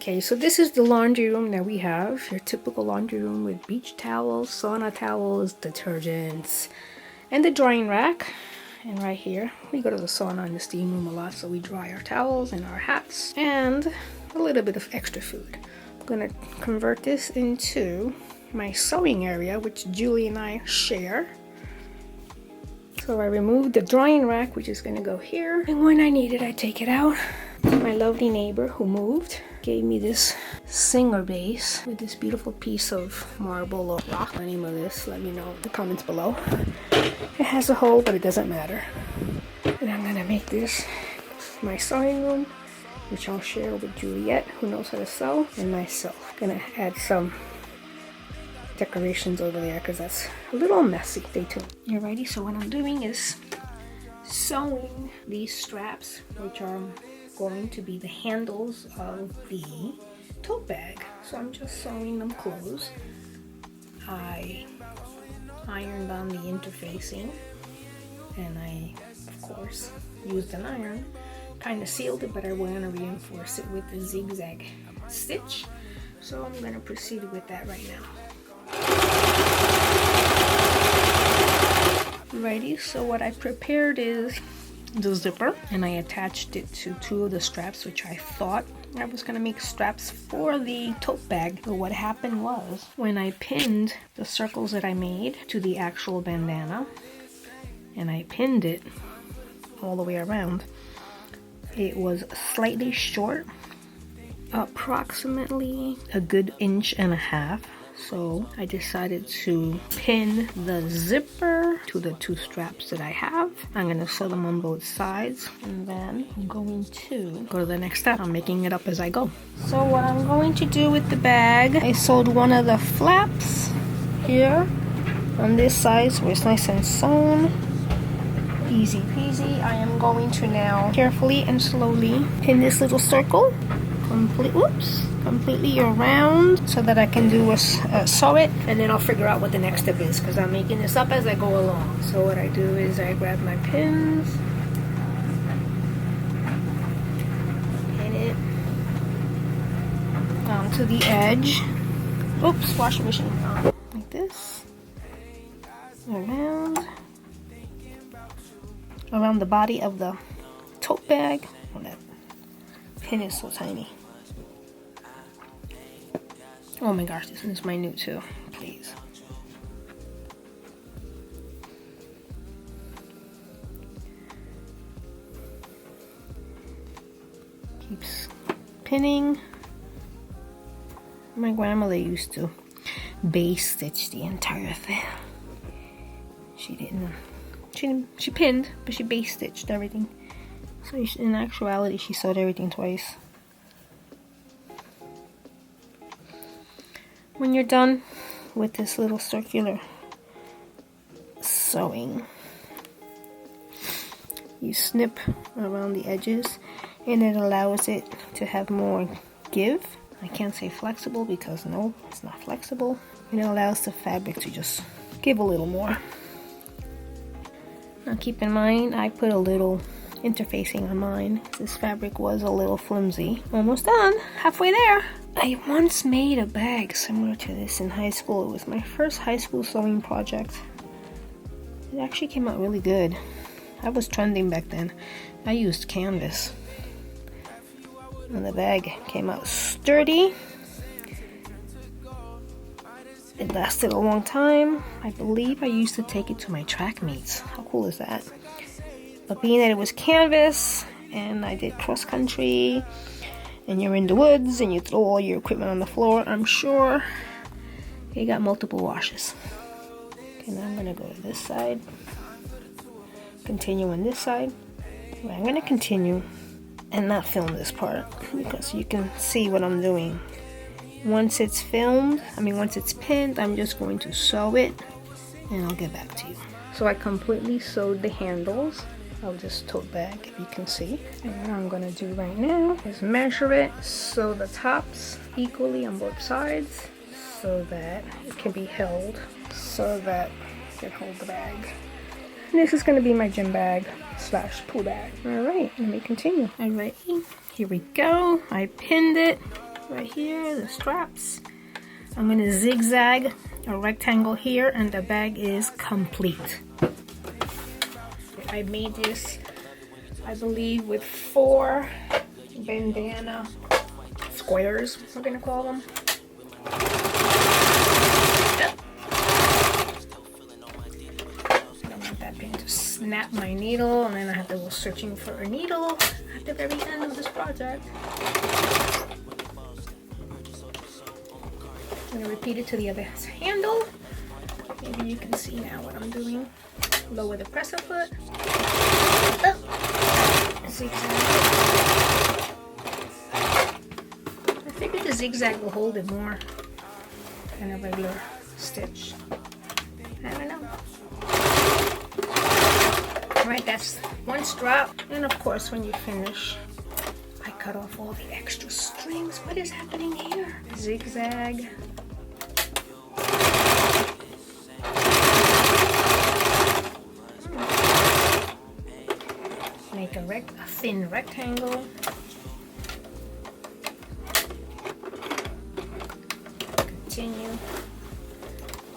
Okay, so this is the laundry room that we have. Your typical laundry room with beach towels, sauna towels, detergents, and the drying rack. And right here, we go to the sauna and the steam room a lot, so we dry our towels and our hats and a little bit of extra food. I'm gonna convert this into my sewing area, which Julie and I share. So I removed the drying rack, which is gonna go here. And when I need it, I take it out. My lovely neighbor who moved gave me this Singer base with this beautiful piece of marble or rock. The name of this, let me know in the comments below. It has a hole, but it doesn't matter. And I'm gonna make this my sewing room, which I'll share with Juliet, who knows how to sew, and myself. Gonna add some decorations over there because that's a little messy. Stay tuned. Alrighty, so what I'm doing is sewing these straps, which are going to be the handles of the tote bag. So I'm just sewing them closed. I ironed on the interfacing, and I, of course, used an iron. Kind of sealed it, but I want to reinforce it with the zigzag stitch. So I'm going to proceed with that right now. Alrighty, so what I prepared is the zipper, and I attached it to two of the straps, which I thought I was going to make straps for the tote bag. But what happened was, when I pinned the circles that I made to the actual bandana, and I pinned it all the way around, it was slightly short, approximately a good 1.5 inches. So I decided to pin the zipper to the two straps that I have. I'm going to sew them on both sides, and then I'm going to go to the next step. I'm making it up as I go. So what I'm going to do with the bag, I sewed one of the flaps here on this side so it's nice and sewn. Easy peasy. I am going to now carefully and slowly pin this little circle completely around so that I can do sew it, and then I'll figure out what the next step is because I'm making this up as I go along. So what I do is I grab my pins, pin it onto the edge. Oops, washing machine on. Like this, around the body of the tote bag. Oh, that pin is so tiny. Oh my gosh, this one's minute too. Please. Keeps pinning. My grandmother used to base stitch the entire thing. She pinned, but she base stitched everything. So in actuality, she sewed everything twice. When you're done with this little circular sewing, you snip around the edges, and it allows it to have more give. I can't say flexible because no, it's not flexible. And it allows the fabric to just give a little more. Now keep in mind, I put a little interfacing on mine. This fabric was a little flimsy. Almost done, halfway there. I once made a bag similar to this in high school. It was my first high school sewing project. It actually came out really good. I was trending back then. I used canvas. And the bag came out sturdy. It lasted a long time. I believe I used to take it to my track meets. How cool is that? But being that it was canvas and I did cross country, and you're in the woods and you throw all your equipment on the floor, I'm sure it got multiple washes. Okay, now I'm gonna go to this side, continue on this side. Well, I'm gonna continue and not film this part because you can see what I'm doing. Once it's once it's pinned, I'm just going to sew it and I'll get back to you. So I completely sewed the handles of this tote bag, if you can see. And what I'm gonna do right now is measure it, sew the tops equally on both sides so that it can be held, so that it can hold the bag. And this is gonna be my gym bag / pool bag. All right, let me continue. All right, here we go. I pinned it right here, the straps. I'm going to zigzag a rectangle here, and the bag is complete. I made this, I believe, with 4 bandana squares, we're going to call them. To snap my needle, and then I have to go searching for a needle at the very end of this project. I'm going to repeat it to the other handle. Maybe you can see now what I'm doing. Lower the presser foot. Zigzag. I figured the zigzag will hold it more than a regular stitch. I don't know. Alright, that's one strap. And of course, when you finish, I cut off all the extra strings. What is happening here? Zigzag. Make a thin rectangle. Continue.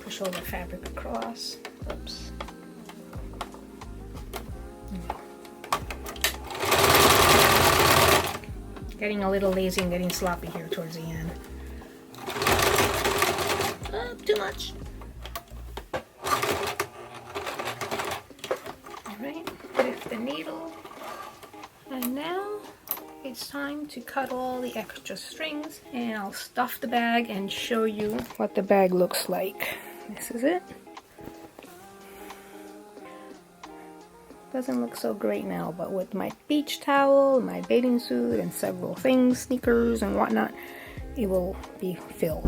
Push all the fabric across. Oops. Getting a little lazy and getting sloppy here towards the end. Too much. Alright, lift the needle. And now it's time to cut all the extra strings, and I'll stuff the bag and show you what the bag looks like. This is it. Doesn't look so great now, but with my beach towel, my bathing suit, and several things, sneakers and whatnot, it will be filled.